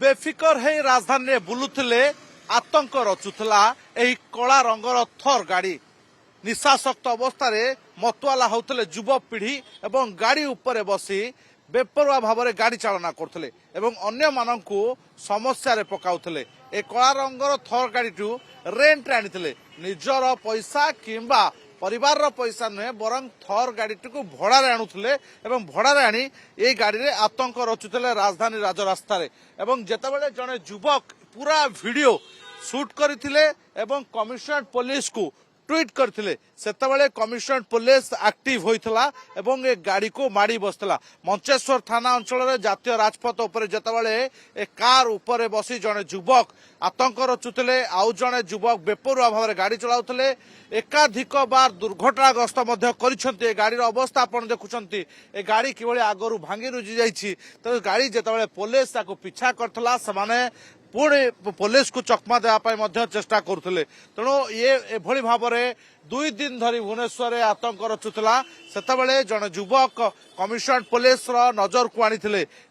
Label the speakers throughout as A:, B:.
A: बेफिकर है राजधानी में बुलुले आतंक रचुला कला रंगर थर गाड़ी निशाशक्त अवस्था मतुआला होते युवपीढ़ी एवं गाड़ी उपरे बसी बेपरुआ भाव में गाड़ी चालना करते अन्य मानू समस्या पकाउले ए कला रंगर थर गाड़ी रेंट आनी निजर पैसा किंबा परिवार पैसा नुहे बरं थर गाड़ी को भड़ारे आणुले भड़ारे आनी ये गाड़ी में आतंक रचुले राजधानी राजरास्तार जितेबाला जड़े युवक पूरा वीडियो शूट करते कमिशनरेट पुलिस को ट्वीट करते सेतबेले कमिशनरेट पुलिस एक्टिव होइथला एवं ए गाड़ी को माड़ी बसला मंचेश्वर थाना अंचल जातीय राजपथ उपर जितेबाला ए कार उपरे बसी जड़े युवक आतंक रचुले आउ जड़े युवक बेपरुआ भाव गाड़ी चलाउले एकाधिक बार दुर्घटनाग्रस्त कर गाड़ी अवस्था आप देखुं ए गाड़ी किभली आगरू भांगी रुजी जाइए तेज गाड़ी जितेबाला पुलिस पिछा करथला समाने पुणी पुलिस को चकमा देवाई चेष्टा करुले तेणु ये एभली भाव में 2 दिन धरी भुवनेश्वर आतंक रचुला सेतबेले जड़े युवक कमिशनरेट पुलिस नजर को आनी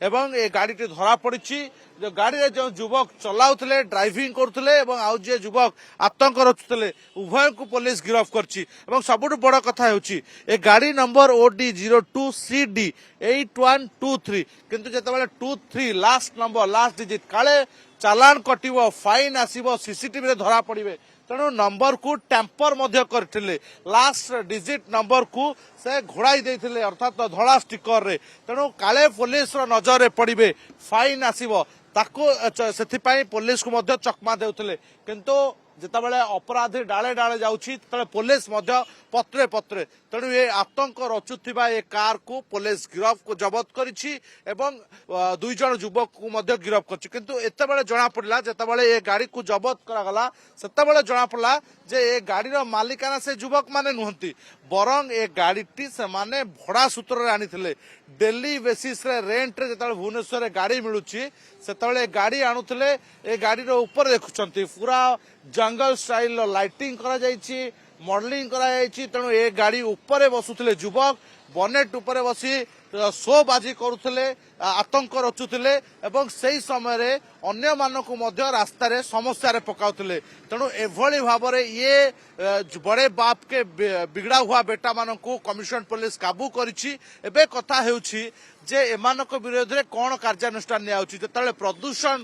A: ए गाड़ी धरा पड़ी गाड़ी जो युवक चलाउले ड्राइविंग करुले आउ जे युवक आतंक रचुले उभय को पुलिस गिरफ्त कर सबुठ बड़ कथा ए गाड़ी नंबर OD 02 CD 8123 किंतु जितेबाला 23 लास्ट नंबर लास्ट डिजिट काले चालान कटिव फाइन आसव सीसीटीवी धरा पड़े तेणु नंबर को टैंपर करते लास्ट डिजिट नंबर को से घोड़ाई देते अर्थात धड़ा स्टिकर रे तेणु काले पुलिस नजर पड़े फाइन आसव से पुलिस को चकमा देउथिले किंतु जितेबाला अपराधी डाले डाले जाउछि पुलिस पत्रे पत्रे तेणु ये आतंक रचुवा ये कार को पुलिस गिरफ्त को जबत करिछि एवं 2 जन युवक को गिरफ्त करछि किंतु एतेबेले जना पड़ला जितेबाला ये गाड़ी को जबत करागला सेतेबेले जना पड़ला जे ए गाड़ी रो मालिकाना से युवक माने नुहंती बरं ए गाड़ीटी से माने भड़ा सूत्र आनी डेली बेसिस रे रेंट रे जितेबाला भुवनेश्वर गाड़ी मिलुछि सेतेबेले गाड़ी आणुथिले ए गाड़ी रो ऊपर देखुछंती पूरा जंगल स्टाइल लाइटिंग करा जाइछि मॉडलिंग करा जाइछि तेणु ए गाड़ी ऊपर बसुथिले युवक बनेट ऊपर बसी शो बाजी करुले आतंक रचुले एवं से समय रे अन्य मानक रास्तार समस्या पकाउले तेणु एभली भाव में ये बड़े बाप के बिगड़ा हुआ बेटा मानक कमिशनरेट पुलिस काबू करिछि एबे कथा हेउछि जे एमानक विरोध में कौन कार्यानुष्ठान निया प्रदूषण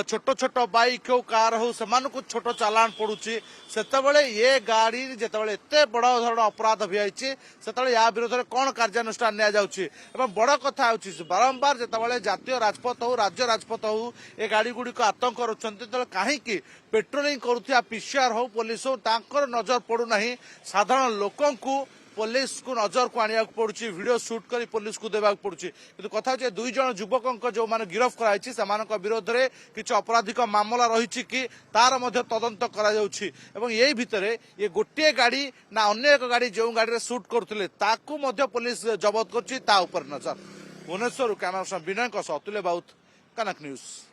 A: छोट छोट बाइक हो कार हो से छोट चालान पड़ुछि सेतेबेले ये गाड़ी जितेबाला एते बड़ धरण अपराध भिआइछि सेतेबेले या विरोध में कौन कार्यानुष्ठान निया जाउछि एवं बड़ कथा होछि बारंबार जितेबाला जातीय राजपथ हो राज्य राजपथ हो ए गाड़ी गुड़िक आतंक रचुंती तेज कहीं पेट्रोलिंग करुवा पीसीआर हो पुलिस हो तांकर नजर पड़ूना साधारण लोकंकु पुलिस को नजर को आने पड़ुछि वीडियो शूट कर पुलिस को देवाक पड़ुछि किंतु कथा होछि 2 जन युवक जो माने गिरफ्त कराइछि सेमानक विरोध रे किछि आपराधिक मामला रहिछि कि तार मध्य तदंत करा जाउछि एवं एही भितरे ये गोटे गाड़ी ना अन्य एक गाड़ी जो गाड़ी रे शूट करथिले ताकू मध्य पुलिस जब्त करछि ता ऊपर नजर भुवनेश्वर कैमरा पर्सन विनय अतुल्य बाउत कनक न्यूज।